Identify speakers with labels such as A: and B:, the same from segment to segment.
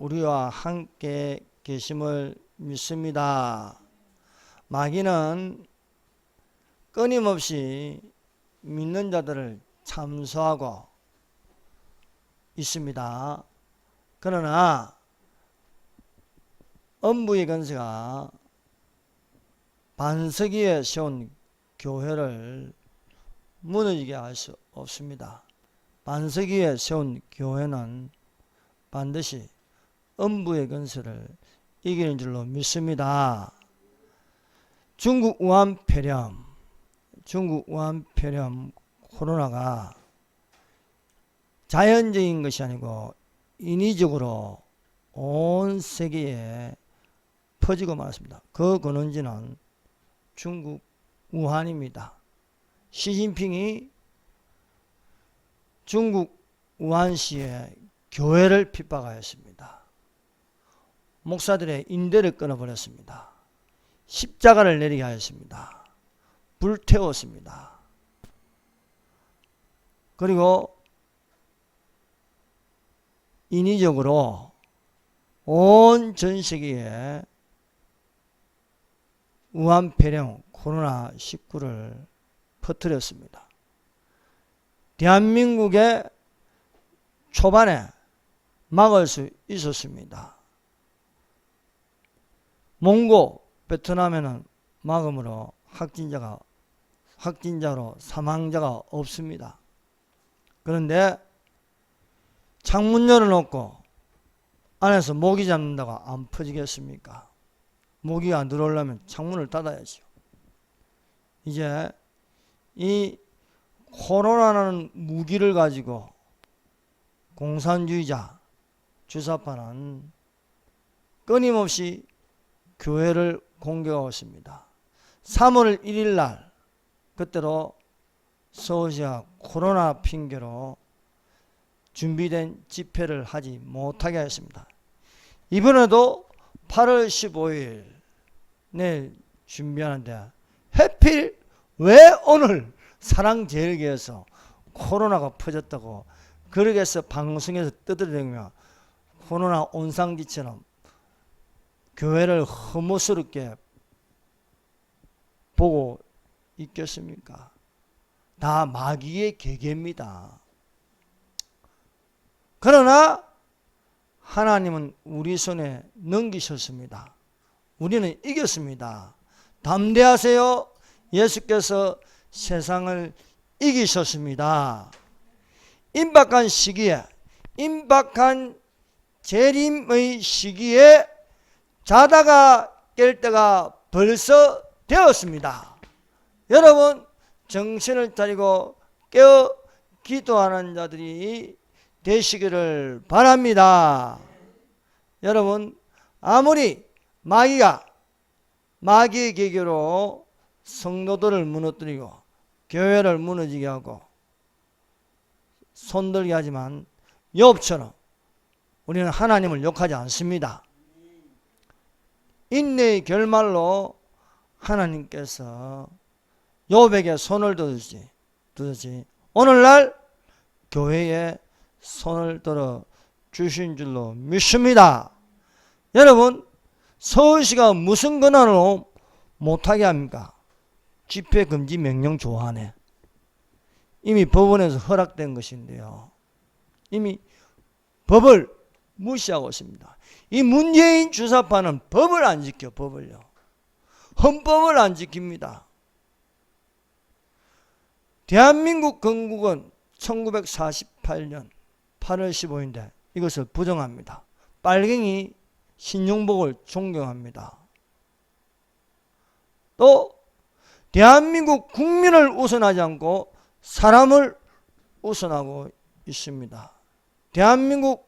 A: 우리와 함께 계심을 믿습니다. 마귀는 끊임없이 믿는 자들을 참소하고 있습니다. 그러나 음부의 권세가 반석 위에 세운 교회를 무너지게 할 수 없습니다. 반석 위에 세운 교회는 반드시 음부의 권세를 이기는 줄로 믿습니다. 중국 우한 폐렴 코로나가 자연적인 것이 아니고 인위적으로 온 세계에 퍼지고 말았습니다. 그 근원지는 중국 우한입니다. 시진핑이 중국 우한시에 교회를 핍박하였습니다. 목사들의 인대를 끊어버렸습니다. 십자가를 내리게 하였습니다. 불태웠습니다. 그리고 인위적으로 온 전 세계에 우한 폐렴 코로나19를 퍼뜨렸습니다. 대한민국의 초반에 막을 수 있었습니다. 몽고 베트남에는 막음으로 확진자로 사망자가 없습니다. 그런데 창문 열어놓고 안에서 모기 잡는다고 안 퍼지겠습니까? 모기가 들어오려면 창문을 닫아야죠. 이제 이 코로나라는 무기를 가지고 공산주의자 주사파는 끊임없이 교회를 공격하고 있습니다. 3월 1일 날 그때로 서울시가 코로나 핑계로 준비된 집회를 하지 못하게 했습니다. 이번에도 8월 15일 내일 준비하는데 하필 왜 오늘 사랑제일교회에서 코로나가 퍼졌다고 그렇게 해서 방송에서 떠들어대며 코로나 온상지처럼 교회를 혐오스럽게 보고 있겠습니까? 다 마귀의 계계입니다. 그러나 하나님은 우리 손에 넘기셨습니다. 우리는 이겼습니다. 담대하세요. 예수께서 세상을 이기셨습니다. 임박한 시기에, 임박한 재림의 시기에 자다가 깰 때가 벌써 되었습니다. 여러분 정신을 차리고 깨어 기도하는 자들이 되시기를 바랍니다. 여러분 아무리 마귀의 계계로 성도들을 무너뜨리고 교회를 무너지게 하고 손들게 하지만 욥처럼 우리는 하나님을 욕하지 않습니다. 인내의 결말로 하나님께서 욥에게 손을 두듯이 오늘날 교회에 손을 들어 주신 줄로 믿습니다. 여러분 서울시가 무슨 권한으로 못하게 합니까? 집회금지 명령 조항에 이미 법원에서 허락된 것인데요. 이미 법을 무시하고 있습니다. 이 문재인 주사파는 법을 안 지켜. 법을요. 헌법을 안 지킵니다. 대한민국 건국은 1948년 8월 15일인데 이것을 부정합니다. 빨갱이 신용복을 존경합니다. 또 대한민국 국민을 우선하지 않고 사람을 우선하고 있습니다. 대한민국의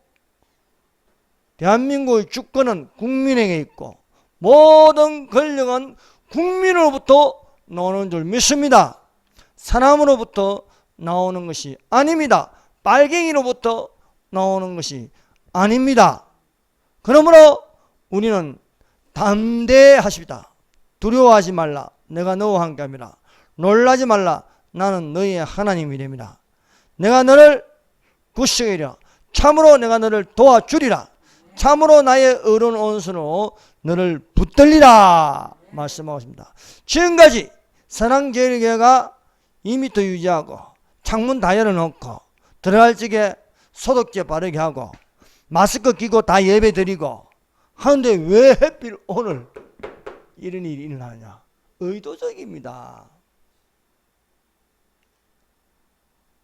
A: 주권은 국민에게 있고 모든 권력은 국민으로부터 나오는 줄 믿습니다. 사람으로부터 나오는 것이 아닙니다. 빨갱이로부터 나오는 것이 아닙니다. 그러므로 우리는 담대하십니다. 두려워하지 말라. 내가 너와 함께함이라. 놀라지 말라. 나는 너희의 하나님이랍니다. 내가 너를 구속이라. 참으로 내가 너를 도와주리라. 참으로 나의 의로운 온순으로 너를 붙들리라 말씀하고 있습니다. 지금까지 선왕제일교회가 2m 유지하고 창문 다 열어놓고 들어갈 적에 소독제 바르게 하고 마스크 끼고 다 예배 드리고 하는데 왜 하필 오늘 이런 일이 일어나냐? 의도적입니다.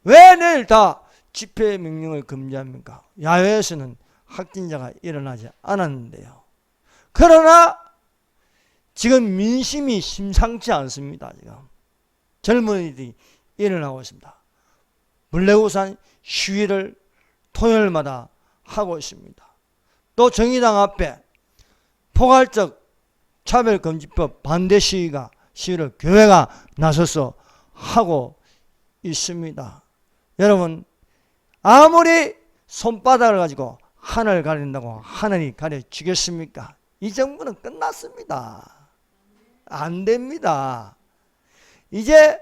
A: 왜 내일 다 집회 명령을 금지합니까? 야외에서는 확진자가 일어나지 않았는데요. 그러나 지금 민심이 심상치 않습니다. 지금 젊은이들이 일어나고 있습니다. 물레우산 시위를 토요일마다 하고 있습니다. 또 정의당 앞에 포괄적 차별금지법 반대 시위를 교회가 나서서 하고 있습니다. 여러분, 아무리 손바닥을 가지고 하늘을 가린다고 하늘이 가려지겠습니까? 이 정부는 끝났습니다. 안 됩니다. 이제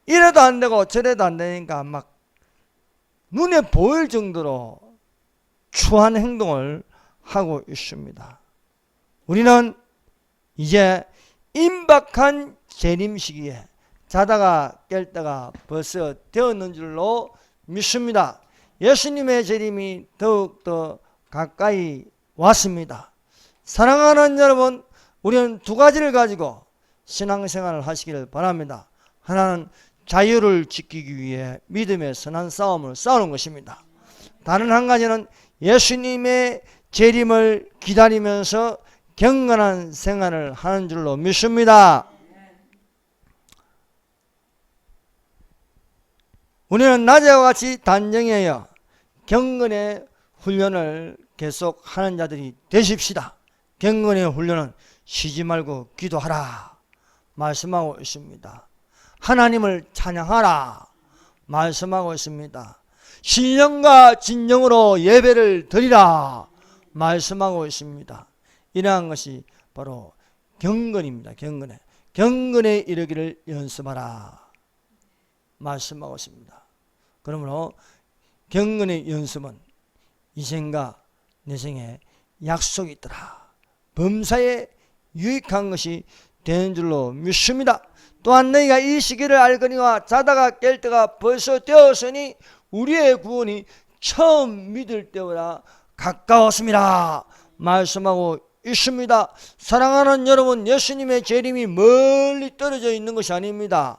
A: 이래도 안 되고 저래도 안 되니까 막 눈에 보일 정도로 추한 행동을 하고 있습니다. 우리는 이제 임박한 재림 시기에 자다가 깰 때가 벌써 되었는 줄로 믿습니다. 예수님의 재림이 더욱더 가까이 왔습니다. 사랑하는 여러분, 우리는 두 가지를 가지고 신앙생활을 하시기를 바랍니다. 하나는 자유를 지키기 위해 믿음의 선한 싸움을 싸우는 것입니다. 다른 한 가지는 예수님의 재림을 기다리면서 경건한 생활을 하는 줄로 믿습니다. 우리는 낮에와 같이 단정해요. 경건의 훈련을 계속 하는 자들이 되십시다. 경건의 훈련은 쉬지 말고 기도하라 말씀하고 있습니다. 하나님을 찬양하라 말씀하고 있습니다. 신령과 진정으로 예배를 드리라 말씀하고 있습니다. 이러한 것이 바로 경건입니다. 경건에 이르기를 연습하라 말씀하고 있습니다. 그러므로 경건의 연습은 이 생과 내 생에 약속이 있더라. 범사에 유익한 것이 되는 줄로 믿습니다. 또한 너희가 이 시기를 알거니와 자다가 깰 때가 벌써 되었으니 우리의 구원이 처음 믿을 때보다 가까웠습니다 말씀하고 있습니다. 사랑하는 여러분, 예수님의 재림이 멀리 떨어져 있는 것이 아닙니다.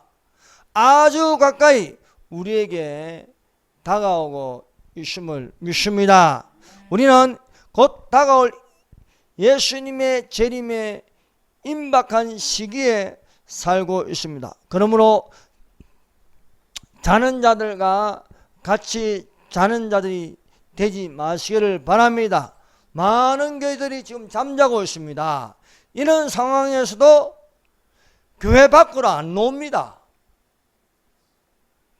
A: 아주 가까이 우리에게 다가오고 있음을 믿습니다. 우리는 곧 다가올 예수님의 재림에 임박한 시기에 살고 있습니다. 그러므로 자는 자들과 같이 자는 자들이 되지 마시기를 바랍니다. 많은 교회들이 지금 잠자고 있습니다. 이런 상황에서도 교회 밖으로 안 나옵니다.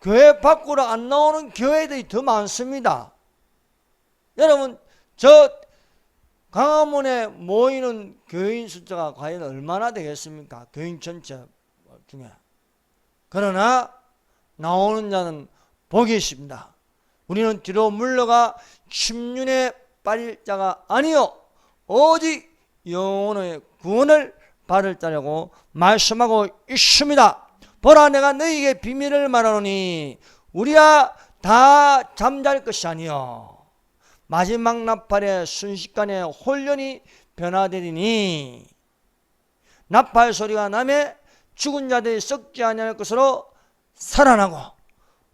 A: 교회 밖으로 안 나오는 교회들이 더 많습니다. 여러분, 저 광화문에 모이는 교인 숫자가 과연 얼마나 되겠습니까? 교인 전체 중에. 그러나 나오는 자는 복이 있습니다. 우리는 뒤로 물러가 침륜에 빠질 자가 아니요 오직 영혼의 구원을 받을 자라고 말씀하고 있습니다. 보라, 내가 너희에게 비밀을 말하노니 우리가 다 잠잘 것이 아니요 마지막 나팔에 순식간에 혼련이 변화되리니 나팔 소리가 나매 죽은 자들이 썩지 아니할 것으로 살아나고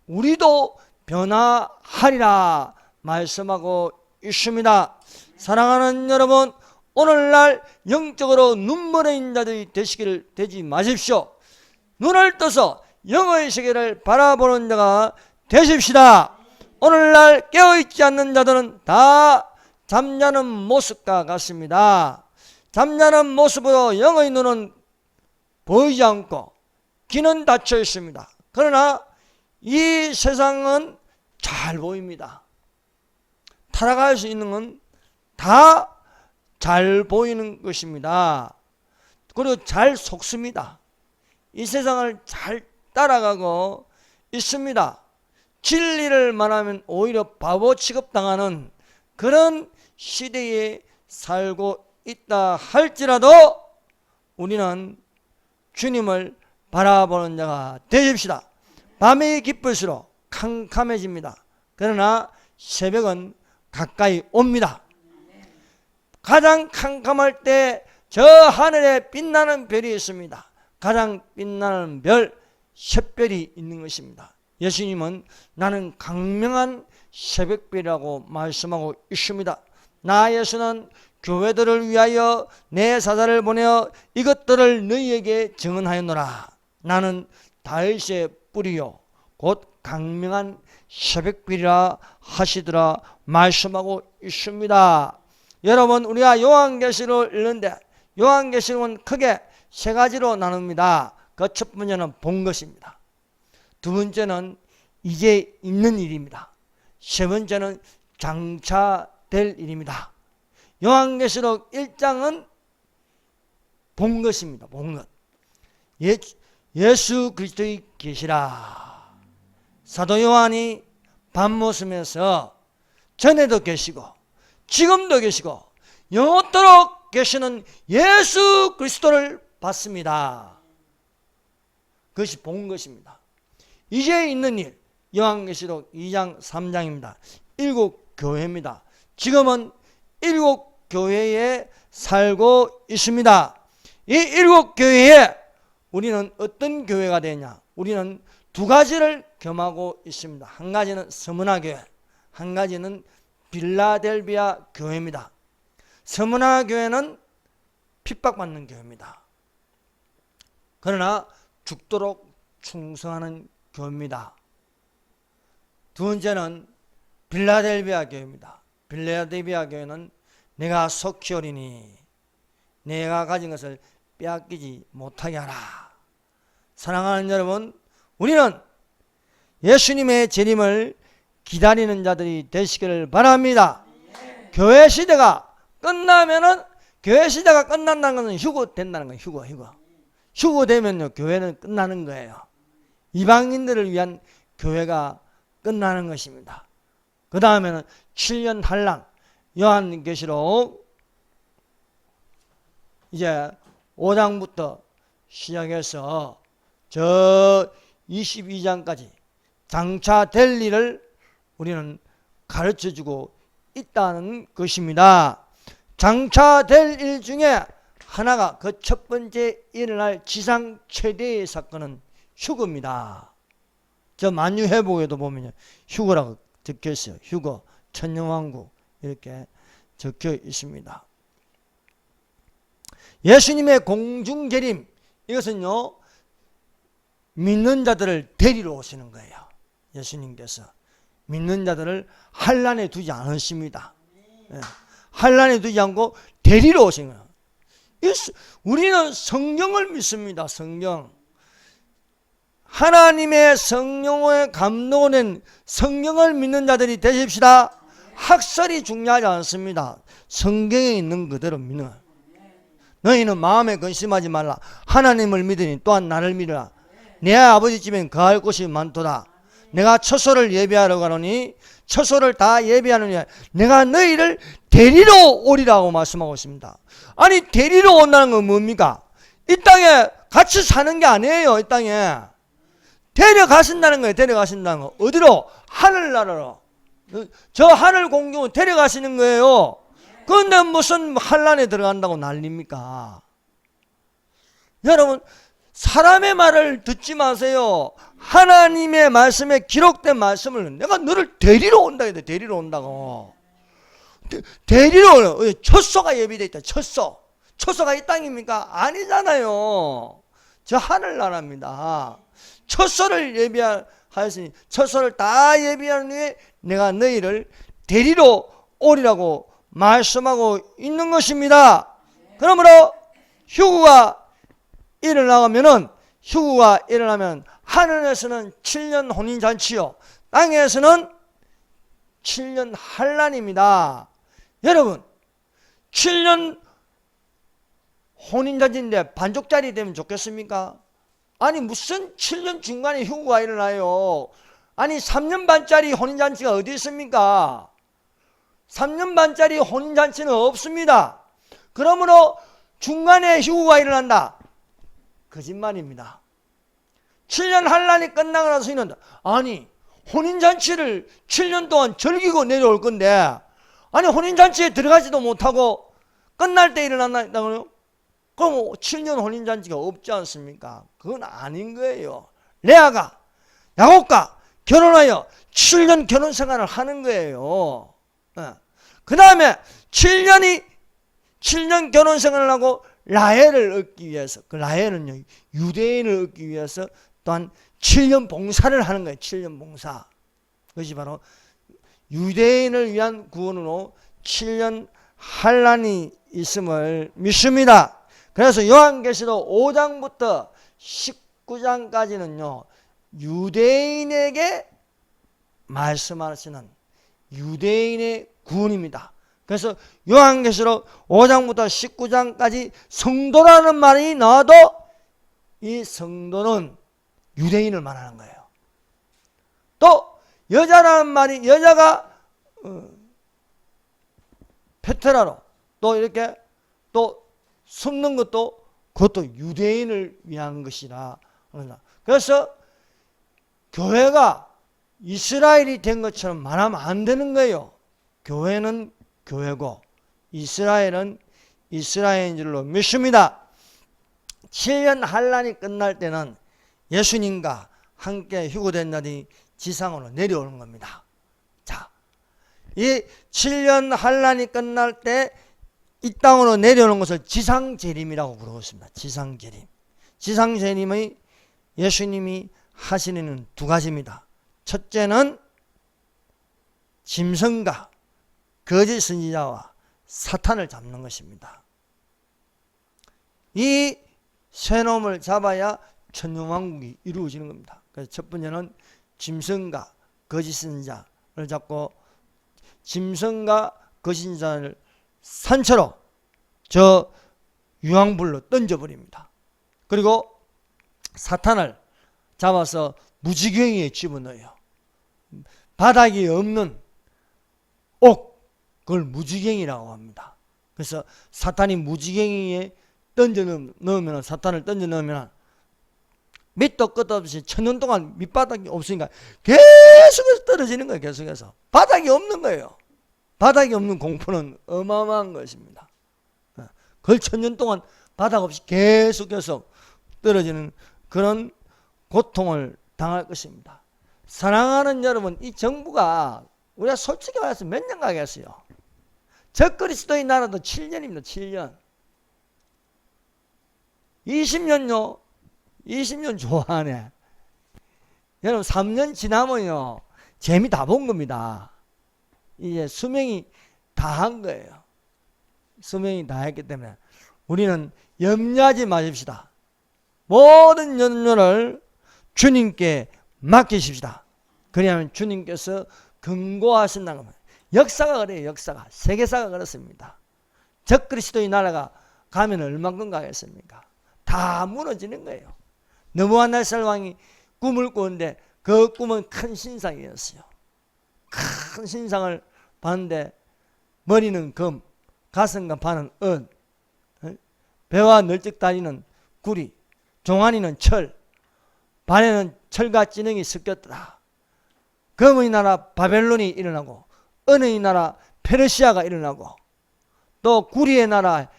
A: 우리도 변화하리라 말씀하고 있습니다. 사랑하는 여러분, 오늘날 영적으로 눈먼인 자들이 되지 마십시오. 눈을 떠서 영의 세계를 바라보는 자가 되십시다. 오늘날 깨어있지 않는 자들은 다 잠자는 모습과 같습니다. 잠자는 모습으로 영의 눈은 보이지 않고 귀는 닫혀 있습니다. 그러나 이 세상은 잘 보입니다. 타락할 수 있는 건 다 잘 보이는 것입니다. 그리고 잘 속습니다. 이 세상을 잘 따라가고 있습니다. 진리를 말하면 오히려 바보 취급당하는 그런 시대에 살고 있다 할지라도 우리는 주님을 바라보는 자가 되십시다. 밤이 깊을수록 캄캄해집니다. 그러나 새벽은 가까이 옵니다. 가장 캄캄할 때 저 하늘에 빛나는 별이 있습니다. 가장 빛나는 별, 샛별이 있는 것입니다. 예수님은 나는 강명한 새벽별이라고 말씀하고 있습니다. 나 예수는 교회들을 위하여 내 사자를 보내어 이것들을 너희에게 증언하였노라. 나는 다윗의 뿌리요 곧 강명한 새벽별이라 하시더라 말씀하고 있습니다. 여러분, 우리가 요한계시록을 읽는데 요한계시록은 크게 세 가지로 나눕니다. 그 첫 번째는 본 것입니다. 두 번째는 이제 있는 일입니다. 세 번째는 장차 될 일입니다. 요한계시록 1장은 본 것입니다. 본 것. 예수 그리스도의 계시라. 사도 요한이 밤모습에서 전에도 계시고 지금도 계시고 영원토록 계시는 예수 그리스도를 봤습니다. 그것이 본 것입니다. 이제 있는 일, 요한계시록 2장 3장입니다. 7교회입니다. 지금은 7교회에 살고 있습니다. 이 7교회에 우리는 어떤 교회가 되냐? 우리는 두 가지를 겸하고 있습니다. 한 가지는 스무나 교회, 한 가지는 빌라델비아 교회입니다. 스무나 교회는 핍박받는 교회입니다. 그러나 죽도록 충성하는 교회입니다. 두 번째는 빌라델비아 교회입니다. 빌라델비아 교회는 내가 속히 오리니 내가 가진 것을 빼앗기지 못하게 하라. 사랑하는 여러분, 우리는 예수님의 재림을 기다리는 자들이 되시기를 바랍니다. 교회 시대가 끝나면은, 교회 시대가 끝난다는 것은 휴거된다는 거예요. 휴거되면요 교회는 끝나는 거예요. 이방인들을 위한 교회가 끝나는 것입니다. 그 다음에는 7년 한랑, 요한계시록 이제 5장부터 시작해서 저 22장까지 장차 될 일을 우리는 가르쳐주고 있다는 것입니다. 장차 될 일 중에 하나가, 그 첫 번째 일어날 지상 최대의 사건은 휴거입니다. 저 만유회복에도 보면 휴거라고 적혀 있어요. 휴거, 천년왕국 이렇게 적혀 있습니다. 예수님의 공중재림, 이것은요 믿는 자들을 데리러 오시는 거예요. 예수님께서 믿는 자들을 환난에 두지 않으십니다. 환난에 두지 않고 데리러 오신 거예요. 우리는 성경을 믿습니다. 성경. 하나님의 성령의 감동을 낸 성경을 믿는 자들이 되십시다. 학설이 중요하지 않습니다. 성경에 있는 그대로 믿는 거예요. 너희는 마음에 근심하지 말라. 하나님을 믿으니 또한 나를 믿으라. 내 아버지 집엔 거할 곳이 많도다. 내가 처소를 예비하러 가노니 처소를 다 예비하느니 내가 너희를 데리러 오리라고 말씀하고 있습니다. 아니, 데리러 온다는 건 뭡니까? 이 땅에 같이 사는 게 아니에요. 이 땅에 데려가신다는 거예요. 데려가신다는 거. 어디로? 하늘나라로. 저 하늘 공중을 데려가시는 거예요. 그런데 무슨 환난에 들어간다고 난립니까? 여러분, 사람의 말을 듣지 마세요. 하나님의 말씀에 기록된 말씀을, 내가 너를 데리러 온다 해야 돼. 데리러 온다고. 데리러 오는, 처소가 예비되어 있다. 처소. 처소가 이 땅입니까? 아니잖아요. 저 하늘나라입니다. 처소를 예비하였으니 처소를 다 예비한 후에 내가 너희를 데리러 오리라고 말씀하고 있는 것입니다. 그러므로 휴거가 일어나면 하늘에서는 7년 혼인잔치요, 땅에서는 7년 환난입니다. 여러분, 7년 혼인잔치인데 반쪽짜리 되면 좋겠습니까? 아니, 무슨 7년 중간에 휴거가 일어나요? 아니, 3년 반짜리 혼인잔치가 어디 있습니까? 3년 반짜리 혼인잔치는 없습니다. 그러므로 중간에 휴고가 일어난다. 거짓말입니다. 7년 환란이 끝나고 나서 있는다. 아니, 혼인잔치를 7년 동안 즐기고 내려올 건데, 아니, 혼인잔치에 들어가지도 못하고 끝날 때 일어난다고요? 그럼 7년 혼인잔치가 없지 않습니까? 그건 아닌 거예요. 레아가 야곱과 결혼하여 7년 결혼 생활을 하는 거예요. 그 다음에 7년 결혼 생활을 하고 라헬을 얻기 위해서, 그 라헬은요, 유대인을 얻기 위해서 또한 7년 봉사를 하는 거예요. 7년 봉사. 그것이 바로 유대인을 위한 구원으로 7년 환란이 있음을 믿습니다. 그래서 요한계시록 5장부터 19장까지는요, 유대인에게 말씀하시는 유대인의 구원입니다. 그래서 요한계시록 5장부터 19장까지 성도라는 말이 나와도 이 성도는 유대인을 말하는 거예요. 또 여자라는 말이, 여자가 페트라로 또 이렇게 또 숨는 것도 그것도 유대인을 위한 것이라. 그래서 교회가 이스라엘이 된 것처럼 말하면 안 되는 거예요. 교회는 교회고 이스라엘은 이스라엘인 줄로 믿습니다. 7년 환란이 끝날 때는 예수님과 함께 휴거된 날이 지상으로 내려오는 겁니다. 자, 이 7년 환란이 끝날 때 이 땅으로 내려오는 것을 지상재림이라고 부르고 있습니다. 지상재림. 지상재림의 예수님이 하시는 두 가지입니다. 첫째는 짐승과 거짓 선지자와 사탄을 잡는 것입니다. 이 세 놈을 잡아야 천년왕국이 이루어지는 겁니다. 그래서 첫 번째는 짐승과 거짓 선지자를 잡고 짐승과 거짓 선지자를 산채로 저 유황불로 던져버립니다. 그리고 사탄을 잡아서 무지경에 집어넣어요. 바닥이 없는 옥, 그걸 무지경이라고 합니다. 그래서 사탄이 무지경에 던져 넣으면, 사탄을 던져 넣으면 밑도 끝도 없이 천년 동안 밑바닥이 없으니까 계속해서 떨어지는 거예요. 계속해서 바닥이 없는 거예요. 바닥이 없는 공포는 어마어마한 것입니다. 그걸 천년 동안 바닥 없이 계속해서 떨어지는 그런 고통을 당할 것입니다. 사랑하는 여러분, 이 정부가 우리가 솔직히 말해서 몇 년 가겠어요? 적그리스도의 나라도 7년입니다. 7년. 20년요. 20년 좋아하네. 여러분 3년 지나면요, 재미 다 본 겁니다. 이제 수명이 다 한 거예요. 수명이 다 했기 때문에 우리는 염려하지 마십시다. 모든 염려를 주님께 맡기십시다. 그래야만 주님께서 근고하신다는 겁니다. 역사가 그래요. 역사가. 세계사가 그렇습니다. 적그리스도의 나라가 가면 얼만큼 가겠습니까? 다 무너지는 거예요. 느부갓네살 왕이 꿈을 꾸는데 그 꿈은 큰 신상이었어요. 큰 신상을 봤는데 머리는 금, 가슴과 발은 은, 배와 널찍다리는 구리, 종아리는 철, 발에는 철과 찌능이 섞였더라. 금의 나라 바벨론이 일어나고 은의 나라 페르시아가 일어나고 또 구리의 나라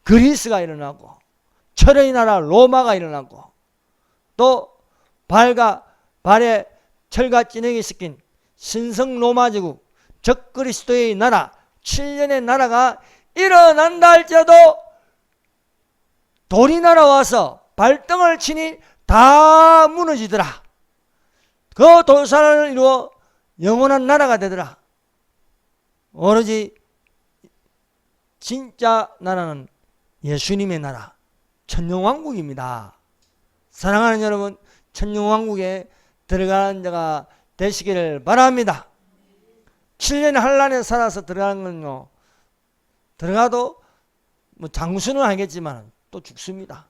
A: 그리스가 일어나고 철의 나라 로마가 일어나고 또 발에 철과 찌능이 섞인 신성 로마 제국 적그리스도의 나라 7년의 나라가 일어난다 할지라도 돌이 날아와서 발등을 치니 다 무너지더라. 그 돌산을 이루어 영원한 나라가 되더라. 오로지 진짜 나라는 예수님의 나라 천년왕국입니다. 사랑하는 여러분, 천년왕국에 들어가는 자가 되시기를 바랍니다. 7년 환란에 살아서 들어가는 건요, 들어가도 뭐 장수는 하겠지만 또 죽습니다.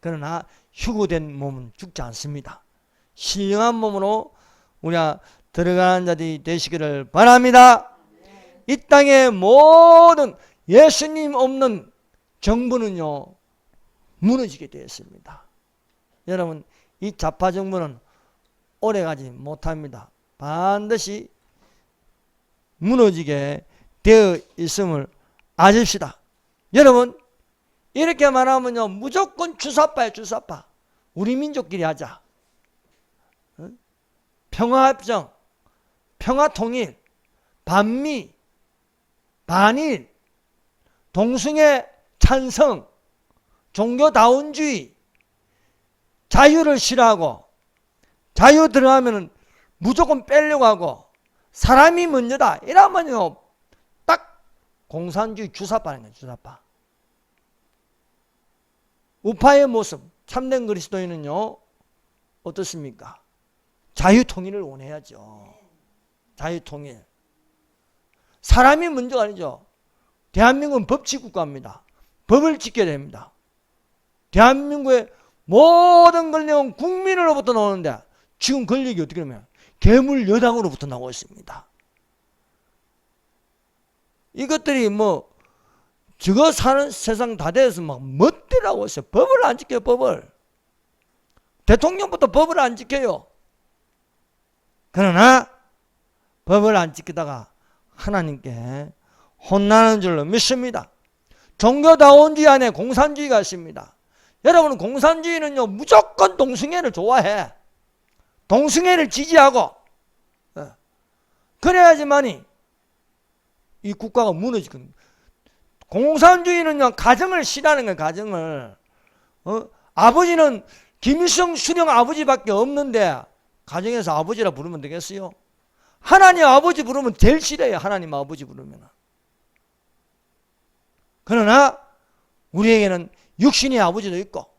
A: 그러나 휴고된 몸은 죽지 않습니다. 신령한 몸으로 우리가 들어가는 자들이 되시기를 바랍니다. 이 땅의 모든 예수님 없는 정부는요 무너지게 되었습니다. 여러분, 이 좌파 정부는 오래가지 못합니다. 반드시 무너지게 되어 있음을 아십시다. 여러분, 이렇게 말하면요 무조건 주사파예요. 주사파. 우리 민족끼리 하자. 평화협정, 평화통일, 반미, 반일, 동성애 찬성, 종교다운주의, 자유를 싫어하고, 자유 들어가면 무조건 빼려고 하고, 사람이 먼저다 이러면요 딱 공산주의 주사파는 거예요. 주사파. 우파의 모습, 참된 그리스도인은요 어떻습니까? 자유통일을 원해야죠. 자유통일. 사람이 먼저가 아니죠. 대한민국은 법치국가입니다. 법을 지켜야 됩니다. 대한민국의 모든 권력은 국민으로부터 나오는데 지금 권력이 어떻게 되면 괴물 여당으로부터 나오고 있습니다. 이것들이 뭐 저거 사는 세상 다 돼서 막 멋대라고 했어요. 법을 안 지켜요. 법을. 대통령부터 법을 안 지켜요. 그러나 법을 안 지키다가 하나님께 혼나는 줄로 믿습니다. 종교다운주의 안에 공산주의가 있습니다. 여러분, 공산주의는요 무조건 동성애를 좋아해. 동성애를 지지하고 그래야지만이 이 국가가 무너지거든요. 공산주의는요 가정을 싫어하는 거예요. 가정을. 아버지는 김일성 수령 아버지밖에 없는데 가정에서 아버지라 부르면 되겠어요? 하나님 아버지 부르면 제일 싫어요. 하나님 아버지 부르면. 그러나 우리에게는 육신의 아버지도 있고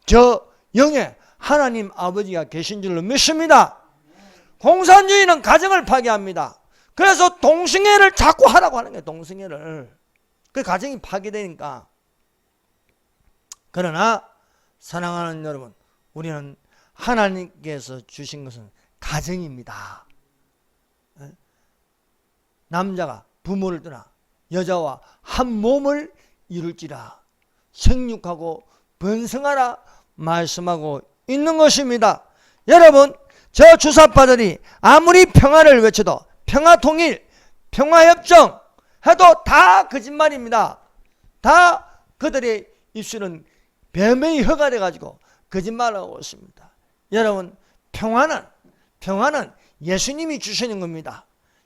A: 저 영의 하나님 아버지가 계신 줄로 믿습니다. 공산주의는 가정을 파괴합니다. 그래서 동성애를 자꾸 하라고 하는 거예요. 동성애를. 그 가정이 파괴되니까. 그러나 사랑하는 여러분, 우리는 하나님께서 주신 것은 가정입니다. 남자가 부모를 떠나 여자와 한 몸을 이룰지라 생육하고 번성하라 말씀하고 있는 것입니다. 여러분, 저 주사파들이 아무리 평화를 외쳐도 평화통일, 평화협정 해도 다 거짓말입니다. 다 그들의 입술은 뱀의 혀가 돼가지고 거짓말을 하고 있습니다. 여러분, 평화는 예수님이 주시는 겁니다.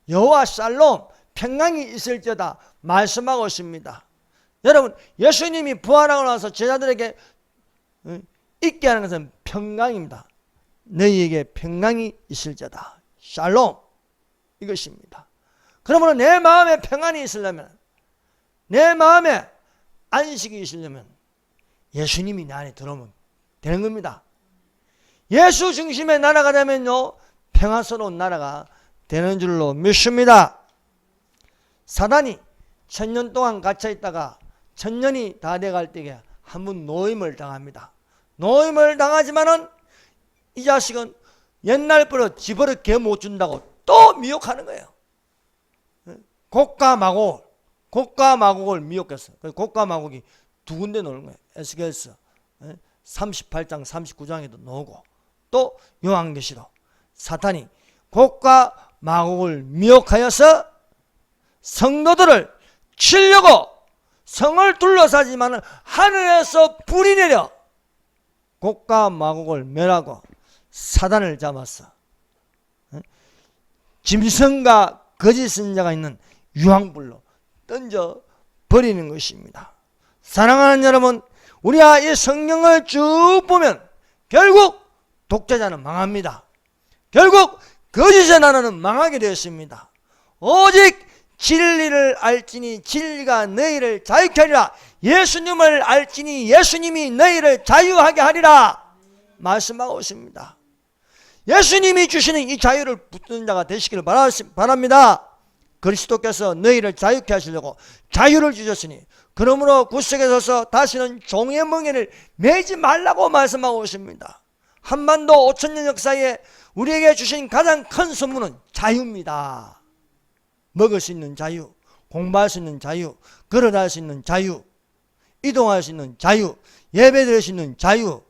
A: 여호와 샬롬, 평강이 있을지어다 말씀하고 있습니다. 여러분, 예수님이 부활하고 나서 제자들에게 있게 하는 것은 평강입니다. 너희에게 평강이 있을지어다. 샬롬, 이것입니다. 그러므로 내 마음에 평안이 있으려면, 내 마음에 안식이 있으려면 예수님이 내 안에 들어오면 되는 겁니다. 예수 중심의 나라가 되면요 평화스러운 나라가 되는 줄로 믿습니다. 사단이 1000년 동안 갇혀 있다가 1000년이 다 돼갈 때에 한 번 노임을 당합니다. 노임을 당하지만은 이 자식은 옛날 버릇 집버릇 개 못 준다고 또 미혹하는 거예요. 곡과 마곡을 미혹했어. 곡과 마곡이 두 군데 나오는 거예요. 에스겔서 38장 39장에도 나오고 또 요한계시록 사탄이 곡과 마곡을 미혹하여서 성도들을 치려고 성을 둘러싸지만 하늘에서 불이 내려 곡과 마곡을 멸하고 사단을 잡았어. 짐승과 거짓 선자가 있는 유황불로 던져 버리는 것입니다. 사랑하는 여러분, 우리가 이 성경을 쭉 보면 결국 독재자는 망합니다. 결국 거짓의 나라는 망하게 되었습니다. 오직 진리를 알지니 진리가 너희를 자유케 하리라. 예수님을 알지니 예수님이 너희를 자유하게 하리라 말씀하고 있습니다. 예수님이 주시는 이 자유를 붙드는 자가 되시기를 바랍니다. 그리스도께서 너희를 자유케 하시려고 자유를 주셨으니 그러므로 구석에 서서 다시는 종의 멍에를 매지 말라고 말씀하고 있습니다. 한반도 5000년 역사에 우리에게 주신 가장 큰 선물은 자유입니다. 먹을 수 있는 자유, 공부할 수 있는 자유, 걸어갈 수 있는 자유, 이동할 수 있는 자유, 예배 드릴 수 있는 자유.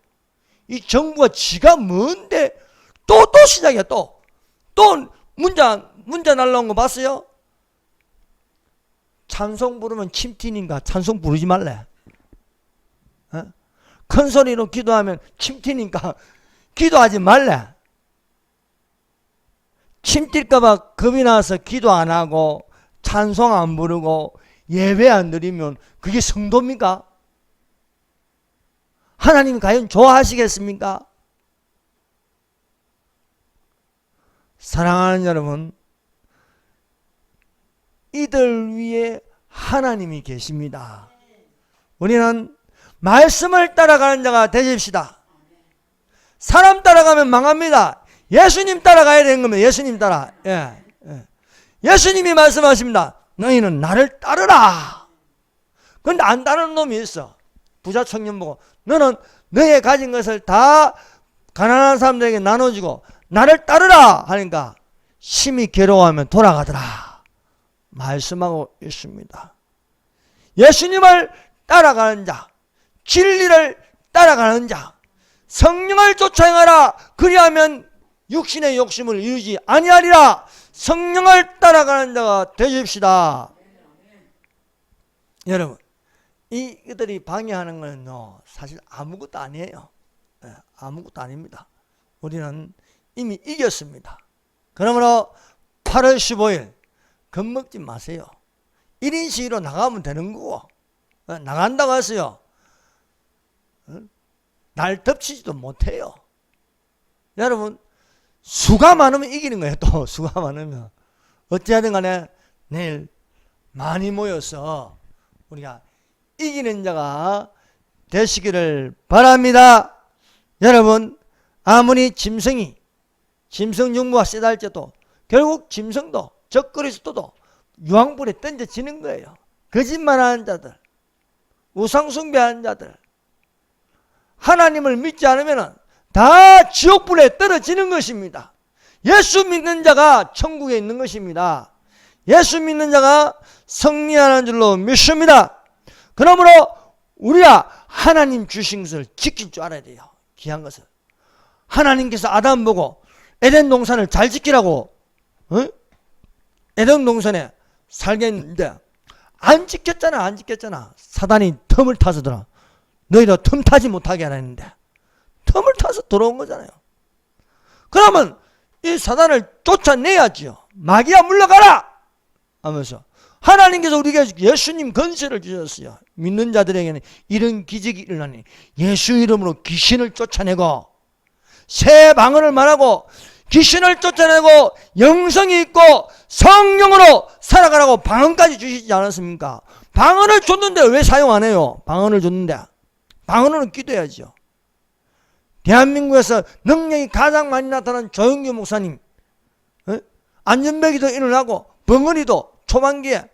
A: 이 정부가 지가 뭔데 또 시작이야. 또 문자 날라온 거 봤어요? 찬송 부르면 침튀니까 찬송 부르지 말래. 어? 큰 소리로 기도하면 침튀니까 기도하지 말래. 침 튈까봐 겁이 나서 기도 안 하고 찬송 안 부르고 예배 안 드리면 그게 성도입니까? 하나님이 과연 좋아하시겠습니까? 사랑하는 여러분, 이들 위에 하나님이 계십니다. 우리는 말씀을 따라가는 자가 되십시다. 사람 따라가면 망합니다. 예수님 따라가야 되는 겁니다. 예수님 따라. 예수님이 말씀하십니다. 너희는 나를 따르라. 그런데 안 따르는 놈이 있어. 부자 청년 보고 너는 너의 가진 것을 다 가난한 사람들에게 나눠주고 나를 따르라 하니까 심히 괴로워하면 돌아가더라 말씀하고 있습니다. 예수님을 따라가는 자, 진리를 따라가는 자, 성령을 쫓아 행하라. 그리하면 육신의 욕심을 이루지 아니하리라. 성령을 따라가는 자가 되십시다. 여러분, 이들이 방해하는 것은요, 사실 아무것도 아니에요. 아무것도 아닙니다. 우리는 이미 이겼습니다. 그러므로 8월 15일 겁먹지 마세요. 1인 시위로 나가면 되는 거고, 나간다고 해서요, 날 덮치지도 못해요. 여러분, 수가 많으면 이기는 거예요. 또 수가 많으면 어찌하든 간에 내일 많이 모여서 우리가 이기는 자가 되시기를 바랍니다. 여러분, 아무리 짐승 정부가 세다 할지라도 결국 짐승도 적그리스도도 유황불에 던져지는 거예요. 거짓말하는 자들, 우상숭배하는 자들, 하나님을 믿지 않으면 다 지옥불에 떨어지는 것입니다. 예수 믿는 자가 천국에 있는 것입니다. 예수 믿는 자가 승리하는 줄로 믿습니다. 그러므로 우리가 하나님 주신 것을 지킬 줄 알아야 돼요. 귀한 것을. 하나님께서 아담 보고 에덴 동산을 잘 지키라고 에덴 동산에 살게 했는데 안 지켰잖아. 사단이 틈을 타서 들어. 너희도 틈 타지 못하게 하라 했는데 틈을 타서 들어온 거잖아요. 그러면 이 사단을 쫓아내야지요. 마귀야 물러가라 하면서 하나님께서 우리에게 예수님 권세를 주셨어요. 믿는 자들에게는 이런 기적이 일어나니 예수 이름으로 귀신을 쫓아내고 새 방언을 말하고 귀신을 쫓아내고 영성이 있고 성령으로 살아가라고 방언까지 주시지 않았습니까? 방언을 줬는데 왜 사용 안 해요? 방언을 줬는데. 방언으로 기도해야죠. 대한민국에서 능력이 가장 많이 나타난 조영규 목사님, 안전배기도 일어나고 벙어리도 초반기에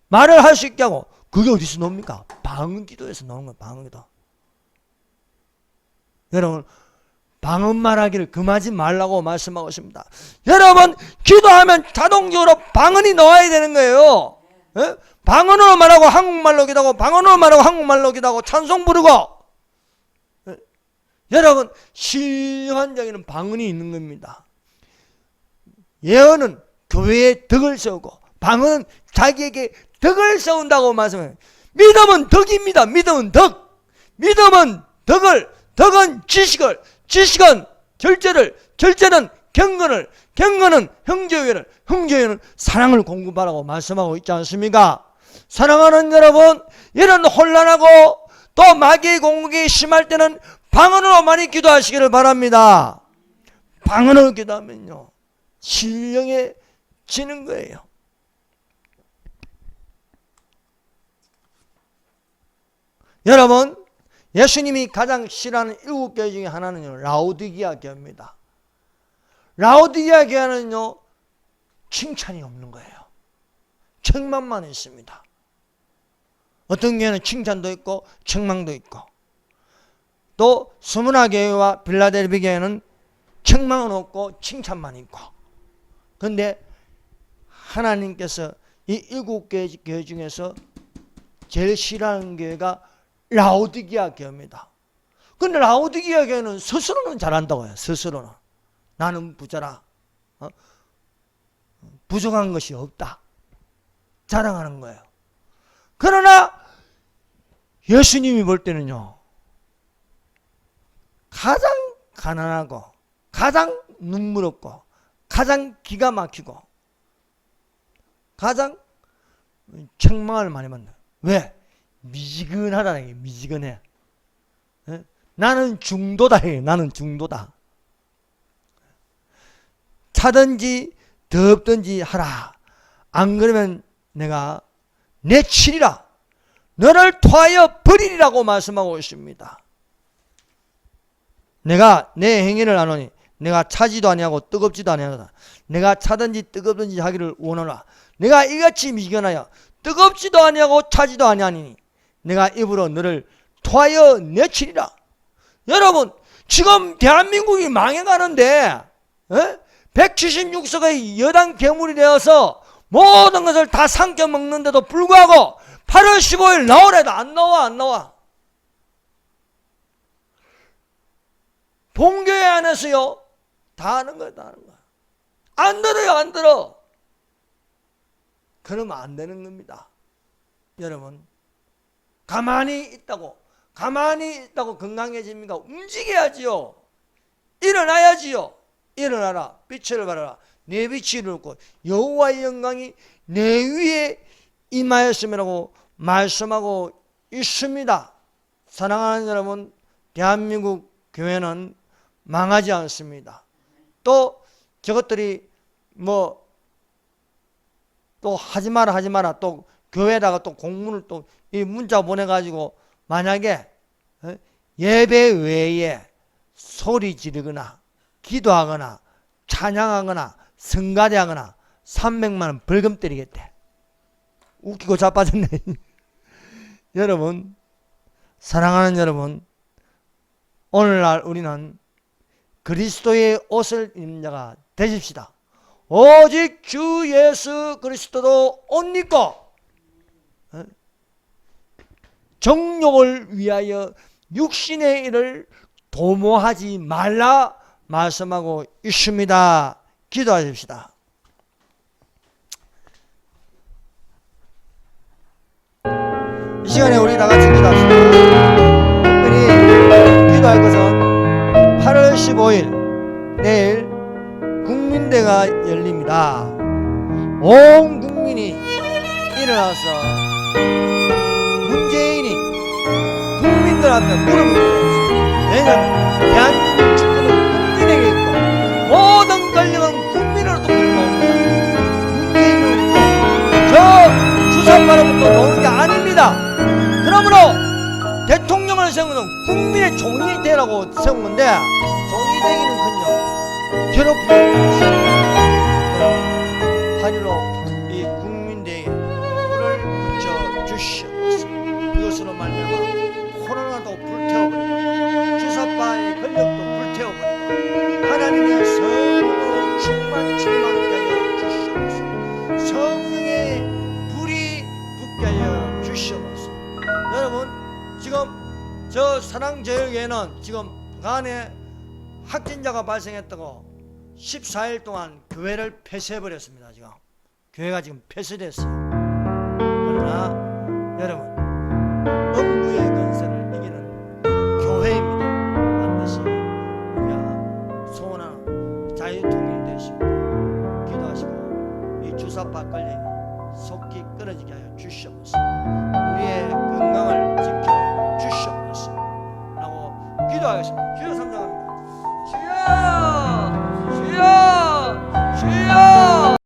A: 말을 할 수 있게 하고 그게 어디서 나옵니까? 방언기도에서 나오는 거예요. 방언기도. 여러분, 방언 말하기를 금하지 말라고 말씀하고 있습니다. 여러분, 기도하면 자동적으로 방언이 나와야 되는 거예요. 방언으로 말하고 한국말로 기도하고 방언으로 말하고 한국말로 기도하고 찬송 부르고. 여러분, 신령한장에는 방언이 있는 겁니다. 예언은 교회에 덕을 세우고 방언은 자기에게 덕을 세운다고 말씀해요. 믿음은 덕입니다. 믿음은 덕. 믿음은 덕을, 덕은 지식을, 지식은 절제를, 절제는 경건을, 경건은 형제회를, 형제회는 사랑을 공급하라고 말씀하고 있지 않습니까? 사랑하는 여러분, 이런 혼란하고 또 마귀의 공격이 심할 때는 방언으로 많이 기도하시기를 바랍니다. 방언으로 기도하면요, 신령해지는 거예요. 여러분, 예수님이 가장 싫어하는 7교회 중에 하나는요, 라오디게아 교회입니다. 라오디게아 교회는요, 칭찬이 없는 거예요. 책망만 있습니다. 어떤 교회는 칭찬도 있고 책망도 있고, 또 스무나 교회와 빌라델비 교회는 책망은 없고 칭찬만 있고. 그런데 하나님께서 이 7개 교회 중에서 제일 싫어하는 교회가 라오디게아 교회입니다. 근데 라오디게아 교회는 스스로는 잘한다고 해요. 스스로는. 나는 부자라. 부족한 것이 없다. 자랑하는 거예요. 그러나 예수님이 볼 때는요, 가장 가난하고 가장 눈물 없고 가장 기가 막히고 가장 책망을 많이 받는. 왜? 미지근하다는 게 미지근해. 에? 나는 중도다 해. 나는 중도다. 차든지 덥든지 하라. 안 그러면 내가 내치리라. 너를 토하여 버리리라고 말씀하고 있습니다. 내가 내 행위를 안 하니 내가 차지도 아니하고 뜨겁지도 아니하다. 내가 차든지 뜨겁든지 하기를 원하노라. 내가 이같이 미지근하여 뜨겁지도 아니하고 차지도 아니하니 내가 입으로 너를 토하여 내치리라. 여러분, 지금 대한민국이 망해가는데 176석의 여당 괴물이 되어서 모든 것을 다 삼켜 먹는데도 불구하고 8월 15일 나오래도 안 나와. 본교회 안에서요, 다 하는 거야. 안 들어요, 안 들어. 그러면 안 되는 겁니다. 여러분, 가만히 있다고 건강해집니까? 움직여야지요. 일어나야지요. 일어나라. 빛을 발하라. 내 빛이 이루고 여호와의 영광이 내 위에 임하였음이라고 말씀하고 있습니다. 사랑하는 여러분, 대한민국 교회는 망하지 않습니다. 또 저것들이 또 하지 마라 또 교회에다가 또 공문을 또 이 문자 보내가지고 만약에 예배 외에 소리 지르거나 기도하거나 찬양하거나 성가대하거나 300만 원 벌금 때리겠대. 웃기고 자빠졌네. 여러분, 사랑하는 여러분, 오늘날 우리는 그리스도의 옷을 입는 자가 되십시다. 오직 주 예수 그리스도도 옷 입고 정욕을 위하여 육신의 일을 도모하지 말라 말씀하고 있습니다. 기도하십시다. 이 시간에 우리 다같이 기도합시다. 특별히 기도할 것은 8월 15일 내일 국민대가 열립니다. 온 국민이 일어나서 문재인이 국민들 앞에 무릎을 꿇었습니다. 왜냐하면 대한민국 축구는 국민에게 있고 모든 권력은 국민으로부터 나옵니다. 문재인은 저 주사파로부터 나오는 게 아닙니다. 그러므로 대통령을 세운 것은 국민의 종이 되라고 세운 건데, 종이 되기는커녕 괴롭히는 것입니다. 8.15 이 국민대회에 불을 붙여 주시옵소서. 이것으로 말미암아 코로나도 불태워버리고 주사파의 권력도 불태워버리고 하나님의 성령으로 충만케 하여 주시옵소서. 성령의 불이 붙게 하여 주시옵소서. 여러분, 지금 저 사랑제일교회는 지금 간에 확진자가 발생했다고 14일 동안 교회를 폐쇄해버렸습니다. 지금 교회가 지금 폐쇄됐어요. 그러나 여러분, 음부의 권세를 이기는 교회입니다. 반드시 우리가 소원하는 자유통일되십니다. 기도하시고 이 주사파 권력이 속히 끊어지게 하여 주시옵소서. 우리의 건강을 지켜 주시옵소서 라고 기도하겠습니다. 주여 삼장합니다. 주여